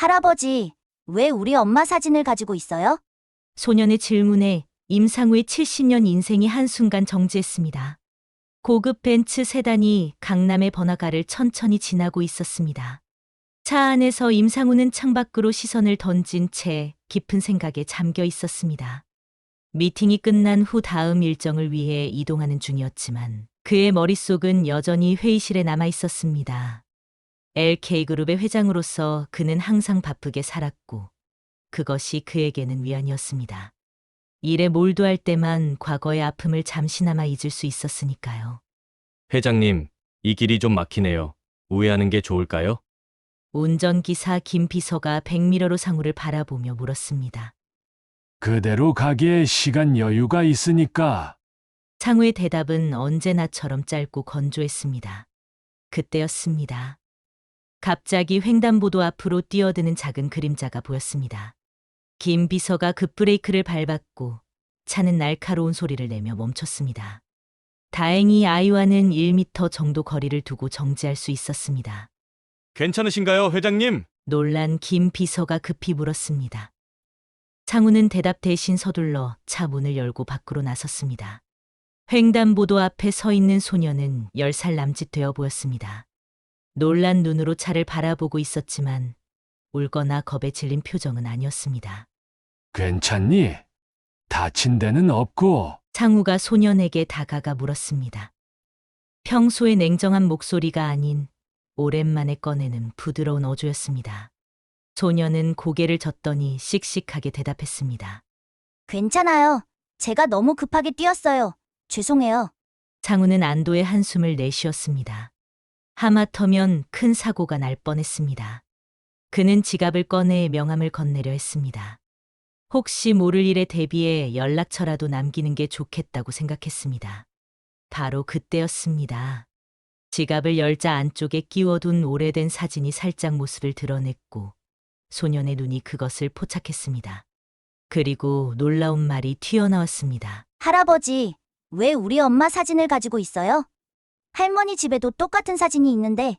할아버지, 왜 우리 엄마 사진을 가지고 있어요? 소년의 질문에 임상우의 70년 인생이 한순간 정지했습니다. 고급 벤츠 세단이 강남의 번화가를 천천히 지나고 있었습니다. 차 안에서 임상우는 창밖으로 시선을 던진 채 깊은 생각에 잠겨 있었습니다. 미팅이 끝난 후 다음 일정을 위해 이동하는 중이었지만 그의 머릿속은 여전히 회의실에 남아 있었습니다. LK그룹의 회장으로서 그는 항상 바쁘게 살았고 그것이 그에게는 위안이었습니다. 일에 몰두할 때만 과거의 아픔을 잠시나마 잊을 수 있었으니까요. 회장님, 이 길이 좀 막히네요. 우회하는 게 좋을까요? 운전기사 김 비서가 백미러로 상우를 바라보며 물었습니다. 그대로 가기에 시간 여유가 있으니까. 상우의 대답은 언제나처럼 짧고 건조했습니다. 그때였습니다. 갑자기 횡단보도 앞으로 뛰어드는 작은 그림자가 보였습니다. 김 비서가 급브레이크를 밟았고 차는 날카로운 소리를 내며 멈췄습니다. 다행히 아이와는 1미터 정도 거리를 두고 정지할 수 있었습니다. 괜찮으신가요, 회장님? 놀란 김 비서가 급히 물었습니다. 창우는 대답 대신 서둘러 차 문을 열고 밖으로 나섰습니다. 횡단보도 앞에 서 있는 소녀는 10살 남짓 되어 보였습니다. 놀란 눈으로 차를 바라보고 있었지만 울거나 겁에 질린 표정은 아니었습니다. 괜찮니? 다친 데는 없고. 창우가 소년에게 다가가 물었습니다. 평소의 냉정한 목소리가 아닌 오랜만에 꺼내는 부드러운 어조였습니다. 소년은 고개를 젓더니 씩씩하게 대답했습니다. 괜찮아요. 제가 너무 급하게 뛰었어요. 죄송해요. 창우는 안도의 한숨을 내쉬었습니다. 하마터면 큰 사고가 날 뻔했습니다. 그는 지갑을 꺼내 명함을 건네려 했습니다. 혹시 모를 일에 대비해 연락처라도 남기는 게 좋겠다고 생각했습니다. 바로 그때였습니다. 지갑을 열자 안쪽에 끼워둔 오래된 사진이 살짝 모습을 드러냈고 소년의 눈이 그것을 포착했습니다. 그리고 놀라운 말이 튀어나왔습니다. 할아버지, 왜 우리 엄마 사진을 가지고 있어요? 할머니 집에도 똑같은 사진이 있는데.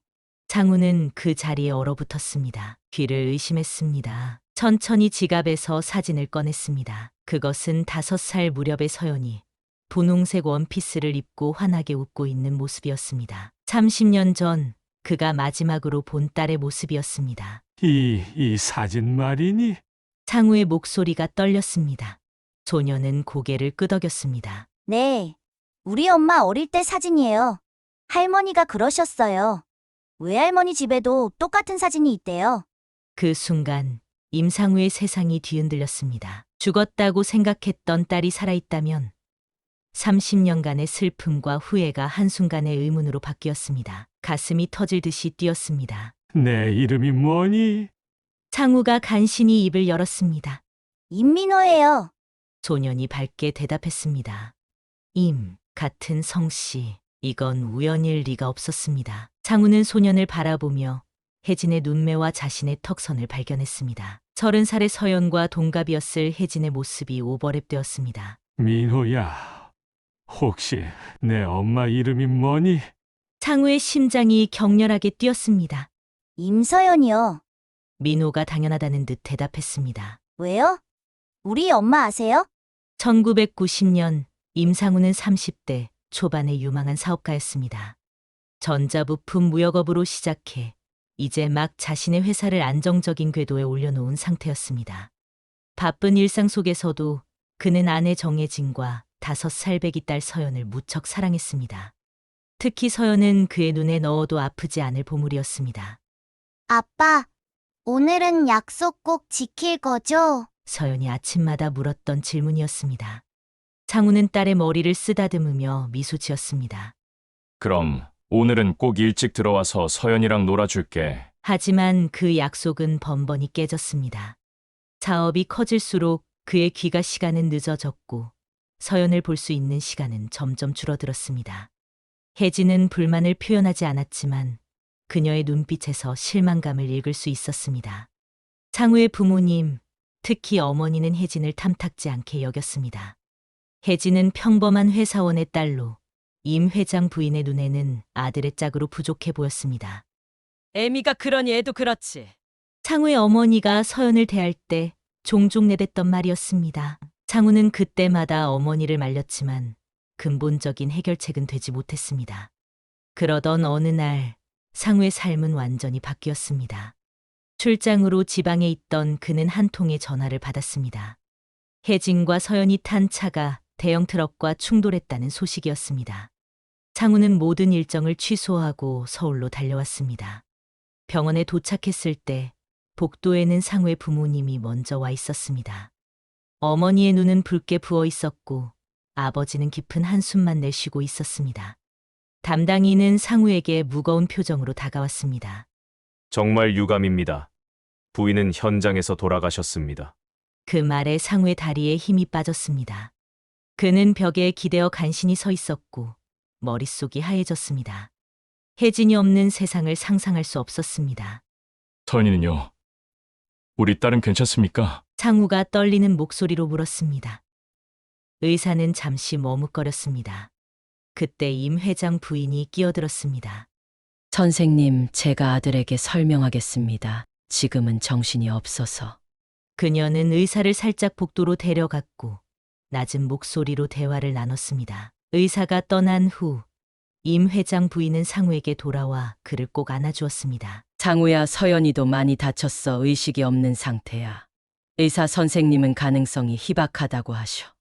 창우는 그 자리에 얼어붙었습니다. 귀를 의심했습니다. 천천히 지갑에서 사진을 꺼냈습니다. 그것은 5살 무렵의 서연이 분홍색 원피스를 입고 환하게 웃고 있는 모습이었습니다. 30년 전 그가 마지막으로 본 딸의 모습이었습니다. 이 사진 말이니? 창우의 목소리가 떨렸습니다. 소녀는 고개를 끄덕였습니다. 네, 우리 엄마 어릴 때 사진이에요. 할머니가 그러셨어요. 외할머니 집에도 똑같은 사진이 있대요. 그 순간 임상우의 세상이 뒤흔들렸습니다. 죽었다고 생각했던 딸이 살아있다면 30년간의 슬픔과 후회가 한순간의 의문으로 바뀌었습니다. 가슴이 터질 듯이 뛰었습니다. 내 이름이 뭐니? 창우가 간신히 입을 열었습니다. 임민호예요. 소년이 밝게 대답했습니다. 같은 성씨. 이건 우연일 리가 없었습니다. 창우는 소년을 바라보며 혜진의 눈매와 자신의 턱선을 발견했습니다. 30살의 서연과 동갑이었을 혜진의 모습이 오버랩되었습니다. 민호야. 혹시 내 엄마 이름이 뭐니? 창우의 심장이 격렬하게 뛰었습니다. 임서연이요. 민호가 당연하다는 듯 대답했습니다. 왜요? 우리 엄마 아세요? 1990년 임상우는 30대 초반의 유망한 사업가였습니다. 전자부품 무역업으로 시작해 이제 막 자신의 회사를 안정적인 궤도에 올려놓은 상태였습니다. 바쁜 일상 속에서도 그는 아내 정혜진과 5살배기 딸 서연을 무척 사랑했습니다. 특히 서연은 그의 눈에 넣어도 아프지 않을 보물이었습니다. 아빠, 오늘은 약속 꼭 지킬 거죠? 서연이 아침마다 물었던 질문이었습니다. 창우는 딸의 머리를 쓰다듬으며 미소 지었습니다. 그럼 오늘은 꼭 일찍 들어와서 서연이랑 놀아줄게. 하지만 그 약속은 번번이 깨졌습니다. 사업이 커질수록 그의 귀가 시간은 늦어졌고 서연을 볼 수 있는 시간은 점점 줄어들었습니다. 혜진은 불만을 표현하지 않았지만 그녀의 눈빛에서 실망감을 읽을 수 있었습니다. 창우의 부모님, 특히 어머니는 혜진을 탐탁지 않게 여겼습니다. 혜진은 평범한 회사원의 딸로 임 회장 부인의 눈에는 아들의 짝으로 부족해 보였습니다. 애미가 그러니 애도 그렇지. 창우의 어머니가 서연을 대할 때 종종 내뱉던 말이었습니다. 창우는 그때마다 어머니를 말렸지만 근본적인 해결책은 되지 못했습니다. 그러던 어느 날 상우의 삶은 완전히 바뀌었습니다. 출장으로 지방에 있던 그는 한 통의 전화를 받았습니다. 혜진과 서연이 탄 차가 대형 트럭과 충돌했다는 소식이었습니다. 창우는 모든 일정을 취소하고 서울로 달려왔습니다. 병원에 도착했을 때 복도에는 상우의 부모님이 먼저 와 있었습니다. 어머니의 눈은 붉게 부어 있었고 아버지는 깊은 한숨만 내쉬고 있었습니다. 담당인은 상우에게 무거운 표정으로 다가왔습니다. 정말 유감입니다. 부인은 현장에서 돌아가셨습니다. 그 말에 상우의 다리에 힘이 빠졌습니다. 그는 벽에 기대어 간신히 서 있었고 머릿속이 하얘졌습니다. 혜진이 없는 세상을 상상할 수 없었습니다. 서연이는요? 우리 딸은 괜찮습니까? 상우가 떨리는 목소리로 물었습니다. 의사는 잠시 머뭇거렸습니다. 그때 임 회장 부인이 끼어들었습니다. 선생님, 제가 아들에게 설명하겠습니다. 지금은 정신이 없어서. 그녀는 의사를 살짝 복도로 데려갔고 낮은 목소리로 대화를 나눴습니다. 의사가 떠난 후 임 회장 부인은 상우에게 돌아와 그를 꼭 안아주었습니다. 상우야, 서연이도 많이 다쳤어. 의식이 없는 상태야. 의사 선생님은 가능성이 희박하다고 하셔.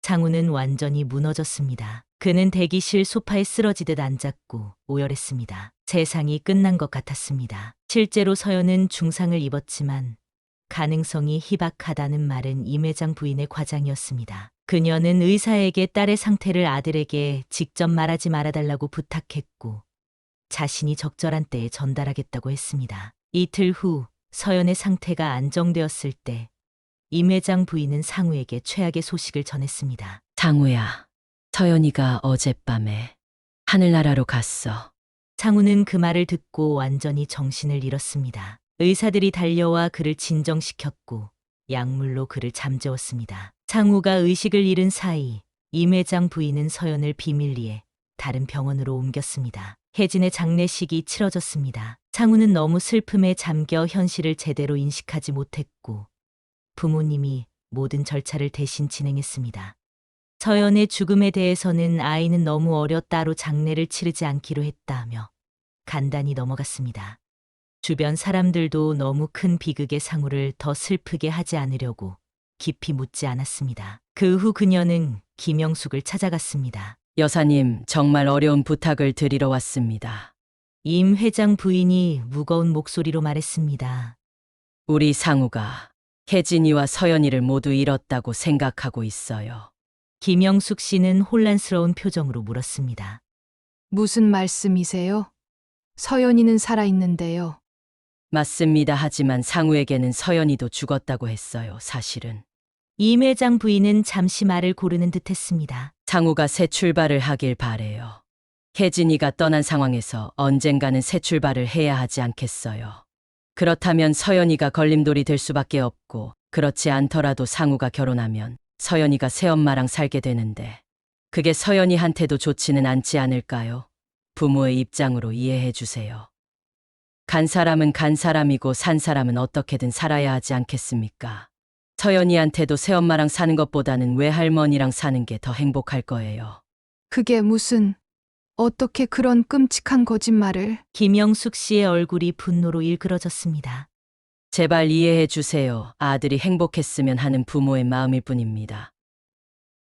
상우는 완전히 무너졌습니다. 그는 대기실 소파에 쓰러지듯 앉았고 오열했습니다. 세상이 끝난 것 같았습니다. 실제로 서연은 중상을 입었지만 가능성이 희박하다는 말은 임 회장 부인의 과장이었습니다. 그녀는 의사에게 딸의 상태를 아들에게 직접 말하지 말아달라고 부탁했고 자신이 적절한 때에 전달하겠다고 했습니다. 이틀 후 서연의 상태가 안정되었을 때 임 회장 부인은 상우에게 최악의 소식을 전했습니다. 상우야, 서연이가 어젯밤에 하늘나라로 갔어. 상우는 그 말을 듣고 완전히 정신을 잃었습니다. 의사들이 달려와 그를 진정시켰고 약물로 그를 잠재웠습니다. 상우가 의식을 잃은 사이 임 회장 부인은 서연을 비밀리에 다른 병원으로 옮겼습니다. 혜진의 장례식이 치러졌습니다. 상우는 너무 슬픔에 잠겨 현실을 제대로 인식하지 못했고 부모님이 모든 절차를 대신 진행했습니다. 서연의 죽음에 대해서는 아이는 너무 어려 따로 장례를 치르지 않기로 했다며 간단히 넘어갔습니다. 주변 사람들도 너무 큰 비극의 상우를 더 슬프게 하지 않으려고 깊이 묻지 않았습니다. 그 후 그녀는 김영숙을 찾아갔습니다. 여사님, 정말 어려운 부탁을 드리러 왔습니다. 임 회장 부인이 무거운 목소리로 말했습니다. 우리 상우가 혜진이와 서연이를 모두 잃었다고 생각하고 있어요. 김영숙 씨는 혼란스러운 표정으로 물었습니다. 무슨 말씀이세요? 서연이는 살아있는데요. 맞습니다. 하지만 상우에게는 서연이도 죽었다고 했어요, 사실은. 임 회장 부인은 잠시 말을 고르는 듯 했습니다. 상우가 새 출발을 하길 바래요. 혜진이가 떠난 상황에서 언젠가는 새 출발을 해야 하지 않겠어요. 그렇다면 서연이가 걸림돌이 될 수밖에 없고, 그렇지 않더라도 상우가 결혼하면 서연이가 새엄마랑 살게 되는데 그게 서연이한테도 좋지는 않지 않을까요? 부모의 입장으로 이해해 주세요. 간 사람은 간 사람이고 산 사람은 어떻게든 살아야 하지 않겠습니까? 서연이한테도 새엄마랑 사는 것보다는 외할머니랑 사는 게 더 행복할 거예요. 그게 무슨, 어떻게 그런 끔찍한 거짓말을. 김영숙 씨의 얼굴이 분노로 일그러졌습니다. 제발 이해해 주세요. 아들이 행복했으면 하는 부모의 마음일 뿐입니다.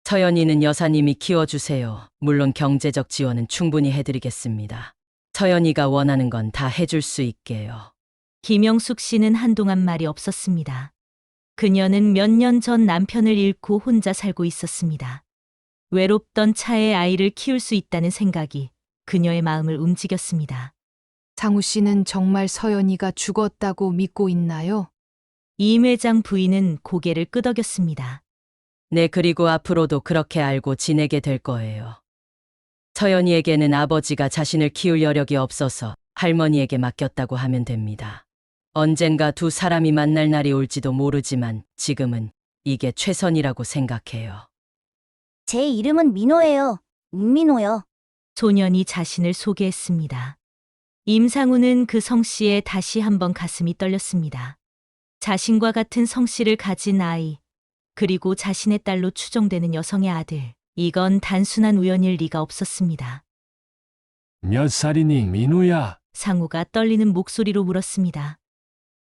서연이는 여사님이 키워주세요. 물론 경제적 지원은 충분히 해드리겠습니다. 서연이가 원하는 건 다 해줄 수 있게요. 김영숙 씨는 한동안 말이 없었습니다. 그녀는 몇 년 전 남편을 잃고 혼자 살고 있었습니다. 외롭던 차에 아이를 키울 수 있다는 생각이 그녀의 마음을 움직였습니다. 상우 씨는 정말 서연이가 죽었다고 믿고 있나요? 임 회장 부인은 고개를 끄덕였습니다. 네, 그리고 앞으로도 그렇게 알고 지내게 될 거예요. 서연이에게는 아버지가 자신을 키울 여력이 없어서 할머니에게 맡겼다고 하면 됩니다. 언젠가 두 사람이 만날 날이 올지도 모르지만 지금은 이게 최선이라고 생각해요. 제 이름은 민호예요. 은민호요. 소년이 자신을 소개했습니다. 임상우는 그 성씨에 다시 한번 가슴이 떨렸습니다. 자신과 같은 성씨를 가진 아이, 그리고 자신의 딸로 추정되는 여성의 아들. 이건 단순한 우연일 리가 없었습니다. 몇 살이니, 민호야? 상우가 떨리는 목소리로 물었습니다.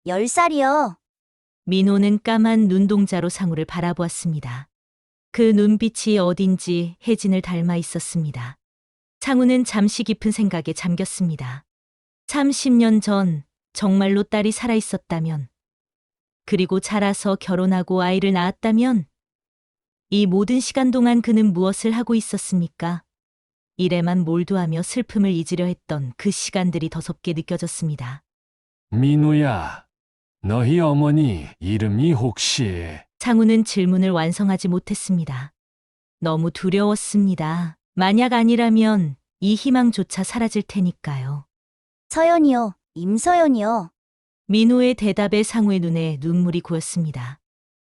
10살이요. 민호는 까만 눈동자로 상우를 바라보았습니다. 그 눈빛이 어딘지 혜진을 닮아 있었습니다. 상우는 잠시 깊은 생각에 잠겼습니다. 30년 전 정말로 딸이 살아 있었다면, 그리고 자라서 결혼하고 아이를 낳았다면, 이 모든 시간 동안 그는 무엇을 하고 있었습니까? 일에만 몰두하며 슬픔을 잊으려 했던 그 시간들이 더 섭게 느껴졌습니다. 민호야, 너희 어머니 이름이 혹시? 상우는 질문을 완성하지 못했습니다. 너무 두려웠습니다. 만약 아니라면 이 희망조차 사라질 테니까요. 서연이요. 임서연이요. 민호의 대답에 상우의 눈에 눈물이 고였습니다.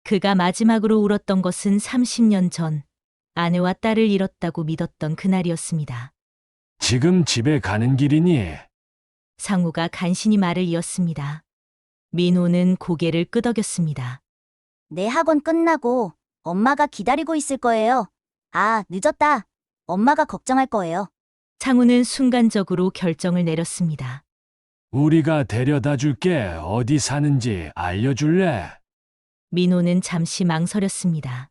그가 마지막으로 울었던 것은 30년 전 아내와 딸을 잃었다고 믿었던 그날이었습니다. 지금 집에 가는 길이니? 상우가 간신히 말을 이었습니다. 민호는 고개를 끄덕였습니다. 내 학원 끝나고 엄마가 기다리고 있을 거예요. 아, 늦었다. 엄마가 걱정할 거예요. 상우는 순간적으로 결정을 내렸습니다. 우리가 데려다 줄게. 어디 사는지 알려줄래? 민호는 잠시 망설였습니다.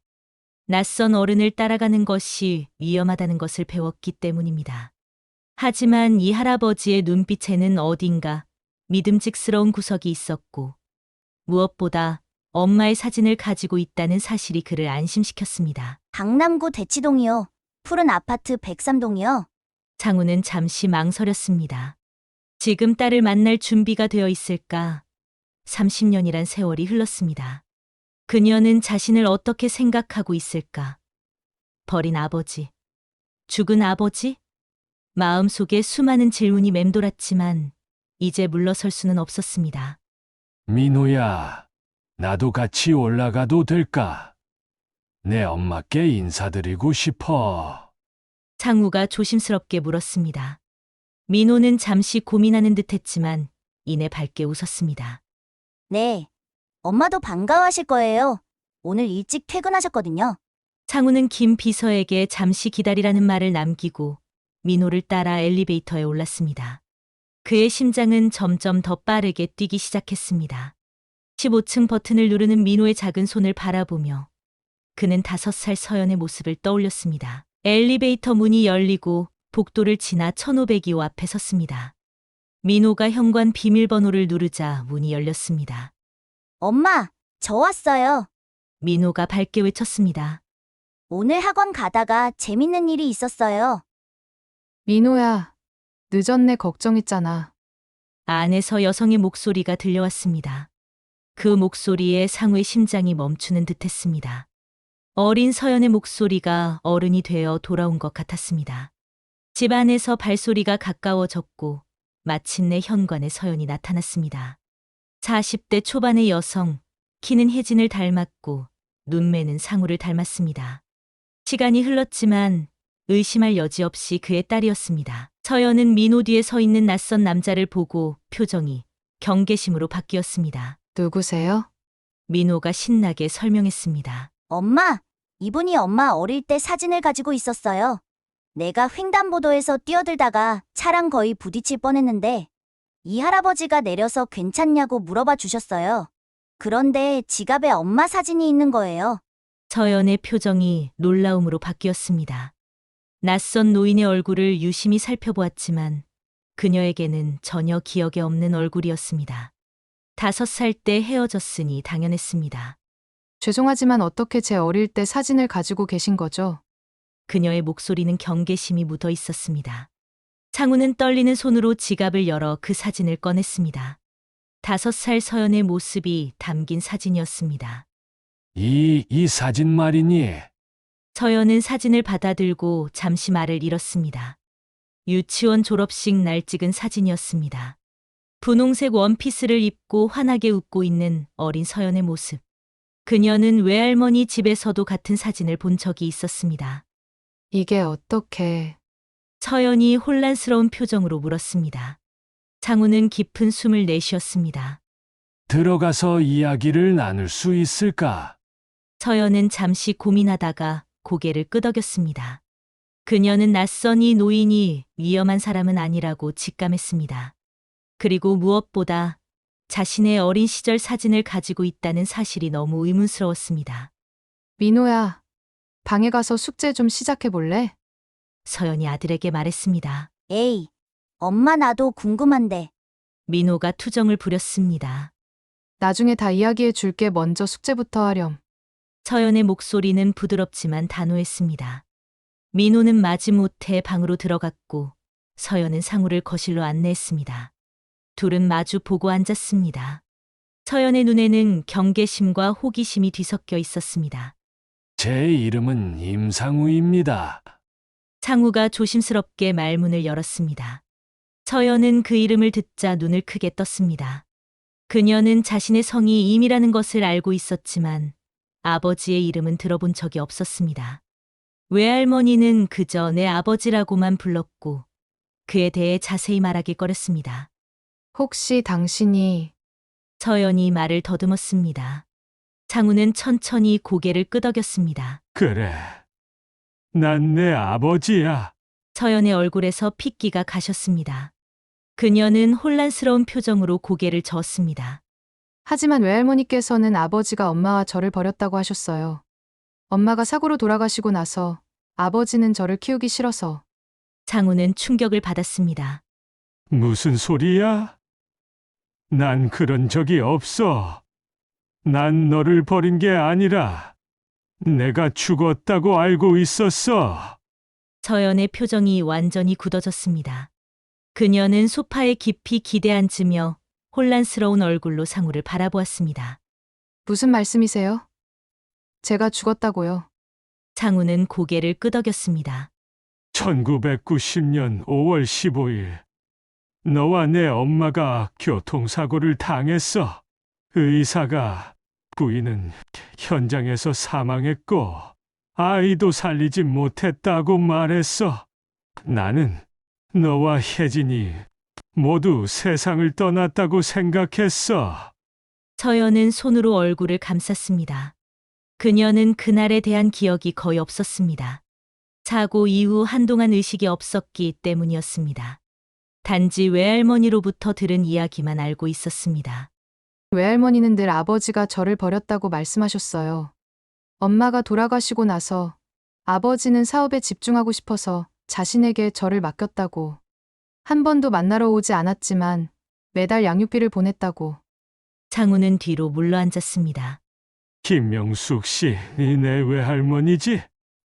낯선 어른을 따라가는 것이 위험하다는 것을 배웠기 때문입니다. 하지만 이 할아버지의 눈빛에는 어딘가 믿음직스러운 구석이 있었고, 무엇보다 엄마의 사진을 가지고 있다는 사실이 그를 안심시켰습니다. 강남구 대치동이요. 푸른 아파트 103동이요. 상우는 잠시 망설였습니다. 지금 딸을 만날 준비가 되어 있을까? 30년이란 세월이 흘렀습니다. 그녀는 자신을 어떻게 생각하고 있을까? 버린 아버지, 죽은 아버지? 마음속에 수많은 질문이 맴돌았지만 이제 물러설 수는 없었습니다. 민호야, 나도 같이 올라가도 될까? 내 엄마께 인사드리고 싶어. 상우가 조심스럽게 물었습니다. 민호는 잠시 고민하는 듯했지만 이내 밝게 웃었습니다. 네. 엄마도 반가워하실 거예요. 오늘 일찍 퇴근하셨거든요. 상우는 김 비서에게 잠시 기다리라는 말을 남기고 민호를 따라 엘리베이터에 올랐습니다. 그의 심장은 점점 더 빠르게 뛰기 시작했습니다. 15층 버튼을 누르는 민호의 작은 손을 바라보며 그는 5살 서연의 모습을 떠올렸습니다. 엘리베이터 문이 열리고 복도를 지나 1502호 앞에 섰습니다. 민호가 현관 비밀번호를 누르자 문이 열렸습니다. 엄마, 저 왔어요. 민호가 밝게 외쳤습니다. 오늘 학원 가다가 재밌는 일이 있었어요. 민호야, 늦었네 걱정했잖아. 안에서 여성의 목소리가 들려왔습니다. 그 목소리에 상우의 심장이 멈추는 듯했습니다. 어린 서연의 목소리가 어른이 되어 돌아온 것 같았습니다. 집 안에서 발소리가 가까워졌고 마침내 현관에 서연이 나타났습니다. 40대 초반의 여성, 키는 혜진을 닮았고 눈매는 상우를 닮았습니다. 시간이 흘렀지만 의심할 여지 없이 그의 딸이었습니다. 서연은 민호 뒤에 서 있는 낯선 남자를 보고 표정이 경계심으로 바뀌었습니다. 누구세요? 민호가 신나게 설명했습니다. 엄마, 이분이 엄마 어릴 때 사진을 가지고 있었어요. 내가 횡단보도에서 뛰어들다가 차랑 거의 부딪힐 뻔했는데 이 할아버지가 내려서 괜찮냐고 물어봐 주셨어요. 그런데 지갑에 엄마 사진이 있는 거예요. 서연의 표정이 놀라움으로 바뀌었습니다. 낯선 노인의 얼굴을 유심히 살펴보았지만 그녀에게는 전혀 기억에 없는 얼굴이었습니다. 5살 때 헤어졌으니 당연했습니다. 죄송하지만 어떻게 제 어릴 때 사진을 가지고 계신 거죠? 그녀의 목소리는 경계심이 묻어 있었습니다. 상우는 떨리는 손으로 지갑을 열어 그 사진을 꺼냈습니다. 5살 서연의 모습이 담긴 사진이었습니다. 이 사진 말이니? 서연은 사진을 받아들고 잠시 말을 잃었습니다. 유치원 졸업식 날 찍은 사진이었습니다. 분홍색 원피스를 입고 환하게 웃고 있는 어린 서연의 모습. 그녀는 외할머니 집에서도 같은 사진을 본 적이 있었습니다. 이게 어떻게... 서연이 혼란스러운 표정으로 물었습니다. 상우는 깊은 숨을 내쉬었습니다. 들어가서 이야기를 나눌 수 있을까? 서연은 잠시 고민하다가 고개를 끄덕였습니다. 그녀는 낯선이 노인이 위험한 사람은 아니라고 직감했습니다. 그리고 무엇보다 자신의 어린 시절 사진을 가지고 있다는 사실이 너무 의문스러웠습니다. 민호야, 방에 가서 숙제 좀 시작해 볼래? 서연이 아들에게 말했습니다. 에이, 엄마 나도 궁금한데. 민호가 투정을 부렸습니다. 나중에 다 이야기해 줄게. 먼저 숙제부터 하렴. 서연의 목소리는 부드럽지만 단호했습니다. 민호는 마지못해 방으로 들어갔고 서연은 상우를 거실로 안내했습니다. 둘은 마주 보고 앉았습니다. 서연의 눈에는 경계심과 호기심이 뒤섞여 있었습니다. 제 이름은 임상우입니다. 상우가 조심스럽게 말문을 열었습니다. 서연은 그 이름을 듣자 눈을 크게 떴습니다. 그녀는 자신의 성이 임이라는 것을 알고 있었지만 아버지의 이름은 들어본 적이 없었습니다. 외할머니는 그저 내 아버지라고만 불렀고 그에 대해 자세히 말하기 꺼렸습니다. 혹시 당신이 서연이 말을 더듬었습니다. 상우는 천천히 고개를 끄덕였습니다. 그래. 난 내 아버지야. 서연의 얼굴에서 핏기가 가셨습니다. 그녀는 혼란스러운 표정으로 고개를 저었습니다. 하지만 외할머니께서는 아버지가 엄마와 저를 버렸다고 하셨어요. 엄마가 사고로 돌아가시고 나서 아버지는 저를 키우기 싫어서. 상우는 충격을 받았습니다. 무슨 소리야? 난 그런 적이 없어. 난 너를 버린 게 아니라 내가 죽었다고 알고 있었어. 서연의 표정이 완전히 굳어졌습니다. 그녀는 소파에 깊이 기대앉으며 혼란스러운 얼굴로 상우를 바라보았습니다. 무슨 말씀이세요? 제가 죽었다고요. 상우는 고개를 끄덕였습니다. 1990년 5월 15일, 너와 내 엄마가 교통사고를 당했어. 의사가 부인은 현장에서 사망했고 아이도 살리지 못했다고 말했어. 나는 너와 혜진이 모두 세상을 떠났다고 생각했어. 서연은 손으로 얼굴을 감쌌습니다. 그녀는 그날에 대한 기억이 거의 없었습니다. 사고 이후 한동안 의식이 없었기 때문이었습니다. 단지 외할머니로부터 들은 이야기만 알고 있었습니다. 외할머니는 늘 아버지가 저를 버렸다고 말씀하셨어요. 엄마가 돌아가시고 나서 아버지는 사업에 집중하고 싶어서 자신에게 저를 맡겼다고. 한 번도 만나러 오지 않았지만 매달 양육비를 보냈다고. 상우는 뒤로 물러앉았습니다. 김명숙 씨, 내 외할머니지?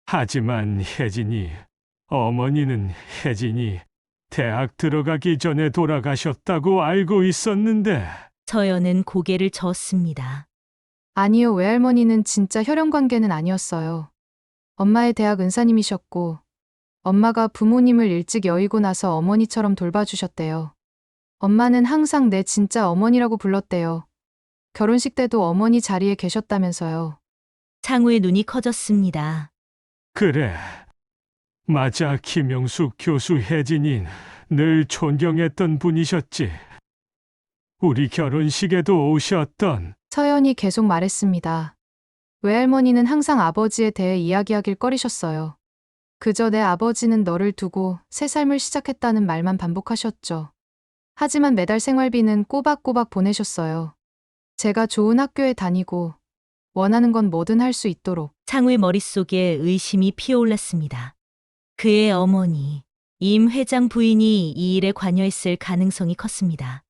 하지만 혜진이, 어머니는 혜진이 대학 들어가기 전에 돌아가셨다고 알고 있었는데. 서연은 고개를 저었습니다. 아니요, 외할머니는 진짜 혈연 관계는 아니었어요. 엄마의 대학 은사님이셨고, 엄마가 부모님을 일찍 여의고 나서 어머니처럼 돌봐주셨대요. 엄마는 항상 내 진짜 어머니라고 불렀대요. 결혼식 때도 어머니 자리에 계셨다면서요. 상우의 눈이 커졌습니다. 그래. 맞아, 김영숙 교수 혜진이 늘 존경했던 분이셨지. 우리 결혼식에도 오셨던. 서연이 계속 말했습니다. 외할머니는 항상 아버지에 대해 이야기하길 꺼리셨어요. 그저 내 아버지는 너를 두고 새 삶을 시작했다는 말만 반복하셨죠. 하지만 매달 생활비는 꼬박꼬박 보내셨어요. 제가 좋은 학교에 다니고 원하는 건 뭐든 할 수 있도록. 상우의 머릿속에 의심이 피어올랐습니다. 그의 어머니, 임 회장 부인이 이 일에 관여했을 가능성이 컸습니다.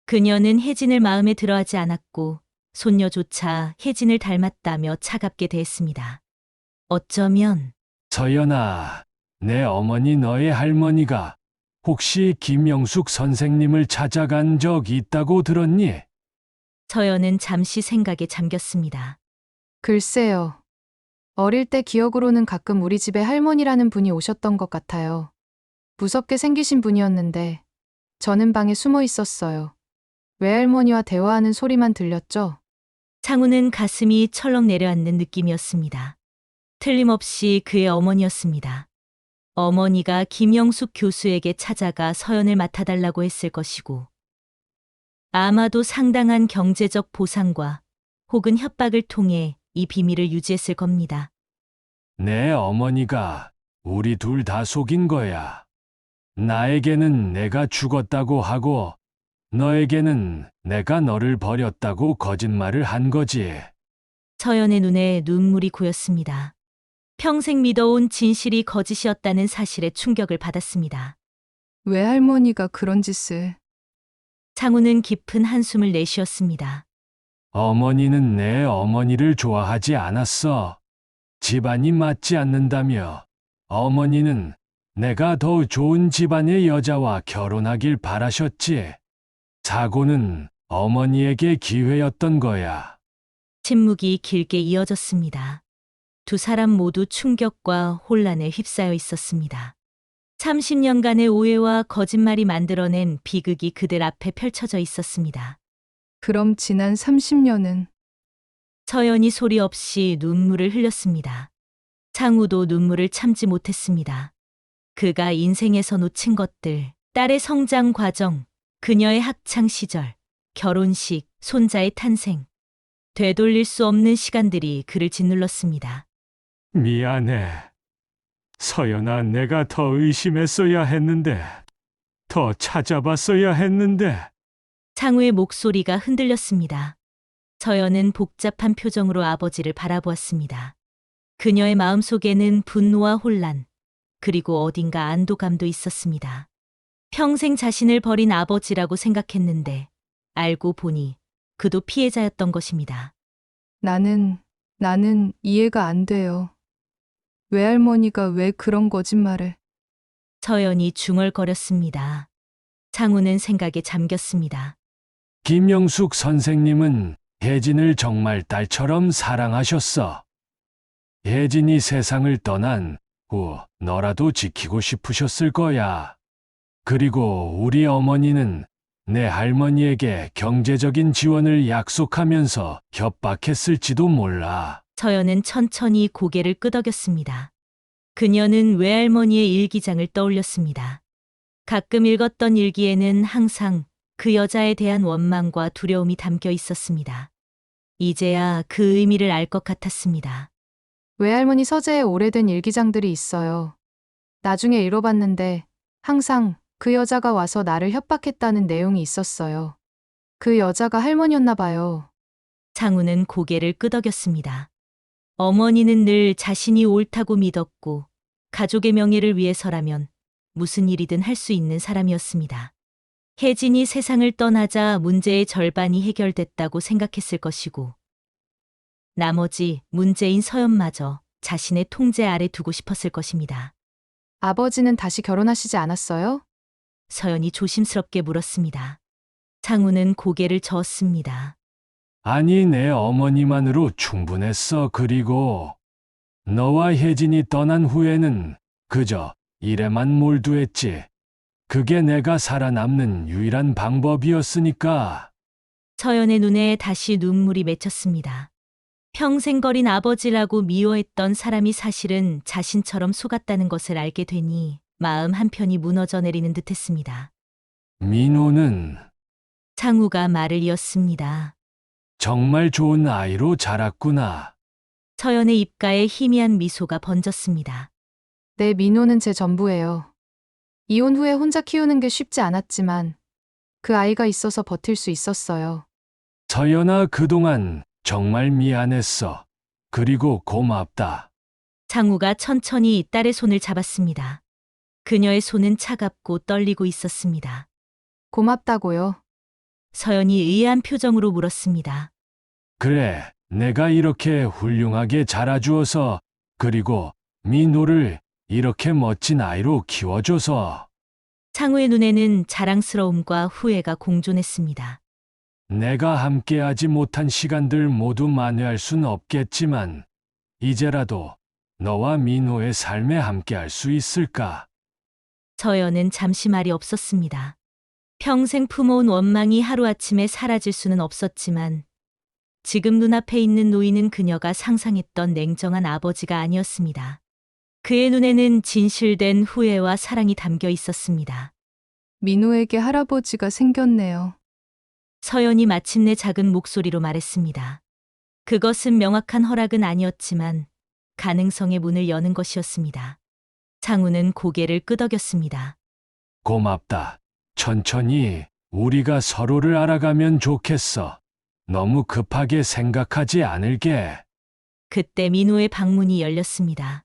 그녀는 혜진을 마음에 들어하지 않았고 손녀조차 혜진을 닮았다며 차갑게 대했습니다. 어쩌면 서연아, 내 어머니 너의 할머니가 혹시 김영숙 선생님을 찾아간 적 있다고 들었니? 서연은 잠시 생각에 잠겼습니다. 글쎄요. 어릴 때 기억으로는 가끔 우리 집에 할머니라는 분이 오셨던 것 같아요. 무섭게 생기신 분이었는데 저는 방에 숨어 있었어요. 외할머니와 대화하는 소리만 들렸죠. 상우는 가슴이 철렁 내려앉는 느낌이었습니다. 틀림없이 그의 어머니였습니다. 어머니가 김영숙 교수에게 찾아가 서연을 맡아달라고 했을 것이고 아마도 상당한 경제적 보상과 혹은 협박을 통해 이 비밀을 유지했을 겁니다. 내 어머니가 우리 둘 다 속인 거야. 나에게는 내가 죽었다고 하고 너에게는 내가 너를 버렸다고 거짓말을 한 거지. 서연의 눈에 눈물이 고였습니다. 평생 믿어온 진실이 거짓이었다는 사실에 충격을 받았습니다. 외할머니가 그런 짓을. 창우는 깊은 한숨을 내쉬었습니다. 어머니는 내 어머니를 좋아하지 않았어. 집안이 맞지 않는다며 어머니는 내가 더 좋은 집안의 여자와 결혼하길 바라셨지. 사고는 어머니에게 기회였던 거야. 침묵이 길게 이어졌습니다. 두 사람 모두 충격과 혼란에 휩싸여 있었습니다. 30년간의 오해와 거짓말이 만들어낸 비극이 그들 앞에 펼쳐져 있었습니다. 그럼 지난 30년은 서연이 소리 없이 눈물을 흘렸습니다. 창우도 눈물을 참지 못했습니다. 그가 인생에서 놓친 것들, 딸의 성장 과정, 그녀의 학창 시절, 결혼식, 손자의 탄생, 되돌릴 수 없는 시간들이 그를 짓눌렀습니다. 미안해. 서연아, 내가 더 의심했어야 했는데, 더 찾아봤어야 했는데. 창우의 목소리가 흔들렸습니다. 서연은 복잡한 표정으로 아버지를 바라보았습니다. 그녀의 마음속에는 분노와 혼란, 그리고 어딘가 안도감도 있었습니다. 평생 자신을 버린 아버지라고 생각했는데 알고 보니 그도 피해자였던 것입니다. 나는 이해가 안 돼요. 외할머니가 왜 그런 거짓말을. 서연이 중얼거렸습니다. 창우는 생각에 잠겼습니다. 김영숙 선생님은 혜진을 정말 딸처럼 사랑하셨어. 혜진이 세상을 떠난 후 너라도 지키고 싶으셨을 거야. 그리고 우리 어머니는 내 할머니에게 경제적인 지원을 약속하면서 협박했을지도 몰라. 서연은 천천히 고개를 끄덕였습니다. 그녀는 외할머니의 일기장을 떠올렸습니다. 가끔 읽었던 일기에는 항상 그 여자에 대한 원망과 두려움이 담겨 있었습니다. 이제야 그 의미를 알 것 같았습니다. 외할머니 서재에 오래된 일기장들이 있어요. 나중에 읽어봤는데 항상 그 여자가 와서 나를 협박했다는 내용이 있었어요. 그 여자가 할머니였나 봐요. 창우는 고개를 끄덕였습니다. 어머니는 늘 자신이 옳다고 믿었고 가족의 명예를 위해서라면 무슨 일이든 할 수 있는 사람이었습니다. 혜진이 세상을 떠나자 문제의 절반이 해결됐다고 생각했을 것이고 나머지 문제인 서연마저 자신의 통제 아래 두고 싶었을 것입니다. 아버지는 다시 결혼하시지 않았어요? 서연이 조심스럽게 물었습니다. 창우는 고개를 저었습니다. 아니, 내 어머니만으로 충분했어. 그리고 너와 혜진이 떠난 후에는 그저 일에만 몰두했지. 그게 내가 살아남는 유일한 방법이었으니까. 서연의 눈에 다시 눈물이 맺혔습니다. 평생 거린 아버지라고 미워했던 사람이 사실은 자신처럼 속았다는 것을 알게 되니 마음 한편이 무너져 내리는 듯했습니다. 민호는 창우가 말을 이었습니다. 정말 좋은 아이로 자랐구나. 서연의 입가에 희미한 미소가 번졌습니다. 내 민호는 제 전부예요. 이혼 후에 혼자 키우는 게 쉽지 않았지만 그 아이가 있어서 버틸 수 있었어요. 서연아, 그동안 정말 미안했어. 그리고 고맙다. 창우가 천천히 딸의 손을 잡았습니다. 그녀의 손은 차갑고 떨리고 있었습니다. 고맙다고요. 서연이 의아한 표정으로 물었습니다. 그래, 내가 이렇게 훌륭하게 자라주어서, 그리고 민호를 이렇게 멋진 아이로 키워줘서. 창우의 눈에는 자랑스러움과 후회가 공존했습니다. 내가 함께하지 못한 시간들 모두 만회할 순 없겠지만 이제라도 너와 민호의 삶에 함께할 수 있을까? 서연은 잠시 말이 없었습니다. 평생 품어온 원망이 하루아침에 사라질 수는 없었지만 지금 눈앞에 있는 노인은 그녀가 상상했던 냉정한 아버지가 아니었습니다. 그의 눈에는 진실된 후회와 사랑이 담겨 있었습니다. 민호에게 할아버지가 생겼네요. 서연이 마침내 작은 목소리로 말했습니다. 그것은 명확한 허락은 아니었지만 가능성의 문을 여는 것이었습니다. 창우는 고개를 끄덕였습니다. 고맙다. 천천히 우리가 서로를 알아가면 좋겠어. 너무 급하게 생각하지 않을게. 그때 민호의 방문이 열렸습니다.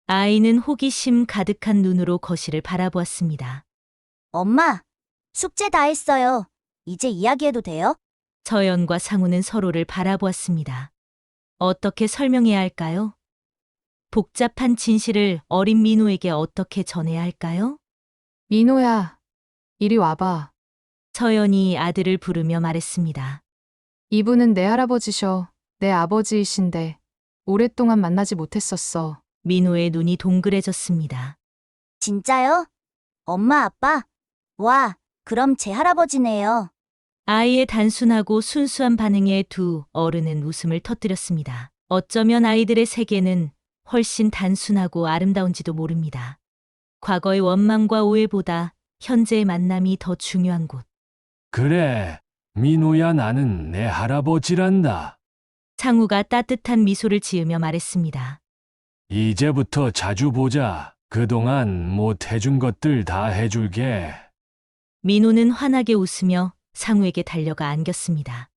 아이는 호기심 가득한 눈으로 거실을 바라보았습니다. 엄마, 숙제 다 했어요. 이제 이야기해도 돼요? 서연과 상우는 서로를 바라보았습니다. 어떻게 설명해야 할까요? 복잡한 진실을 어린 민호에게 어떻게 전해야 할까요? 민호야, 이리 와봐. 서연이 아들을 부르며 말했습니다. 이분은 내 할아버지셔. 내 아버지이신데 오랫동안 만나지 못했었어. 민호의 눈이 동그래졌습니다. 진짜요? 엄마, 아빠? 와, 그럼 제 할아버지네요. 아이의 단순하고 순수한 반응에 두 어른은 웃음을 터뜨렸습니다. 어쩌면 아이들의 세계는 훨씬 단순하고 아름다운지도 모릅니다. 과거의 원망과 오해보다 현재의 만남이 더 중요한 곳. 그래, 민호야 나는 내 할아버지란다. 창우가 따뜻한 미소를 지으며 말했습니다. 이제부터 자주 보자. 그동안 못 해준 것들 다 해줄게. 민호는 환하게 웃으며 상우에게 달려가 안겼습니다.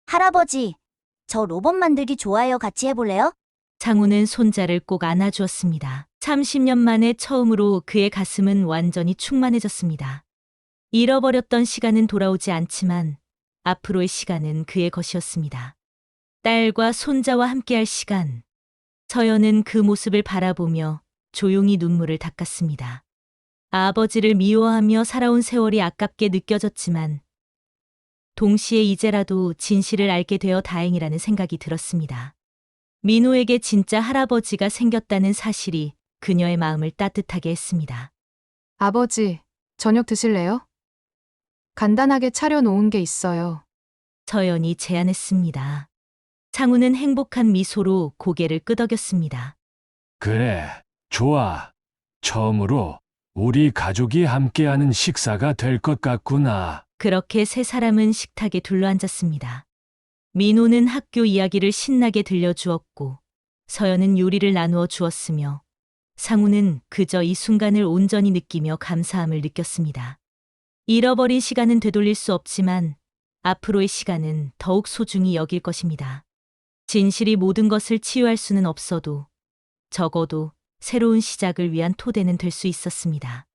할아버지, 저 로봇 만들기 좋아요. 같이 해볼래요? 창우는 손자를 꼭 안아주었습니다. 30년 만에 처음으로 그의 가슴은 완전히 충만해졌습니다. 잃어버렸던 시간은 돌아오지 않지만 앞으로의 시간은 그의 것이었습니다. 딸과 손자와 함께할 시간. 서연은 그 모습을 바라보며 조용히 눈물을 닦았습니다. 아버지를 미워하며 살아온 세월이 아깝게 느껴졌지만 동시에 이제라도 진실을 알게 되어 다행이라는 생각이 들었습니다. 민호에게 진짜 할아버지가 생겼다는 사실이 그녀의 마음을 따뜻하게 했습니다. 아버지, 저녁 드실래요? 간단하게 차려놓은 게 있어요. 서연이 제안했습니다. 창우는 행복한 미소로 고개를 끄덕였습니다. 그래, 좋아. 처음으로 우리 가족이 함께하는 식사가 될 것 같구나. 그렇게 세 사람은 식탁에 둘러앉았습니다. 민호는 학교 이야기를 신나게 들려주었고 서연은 요리를 나누어 주었으며 상우는 그저 이 순간을 온전히 느끼며 감사함을 느꼈습니다. 잃어버린 시간은 되돌릴 수 없지만 앞으로의 시간은 더욱 소중히 여길 것입니다. 진실이 모든 것을 치유할 수는 없어도 적어도 새로운 시작을 위한 토대는 될 수 있었습니다.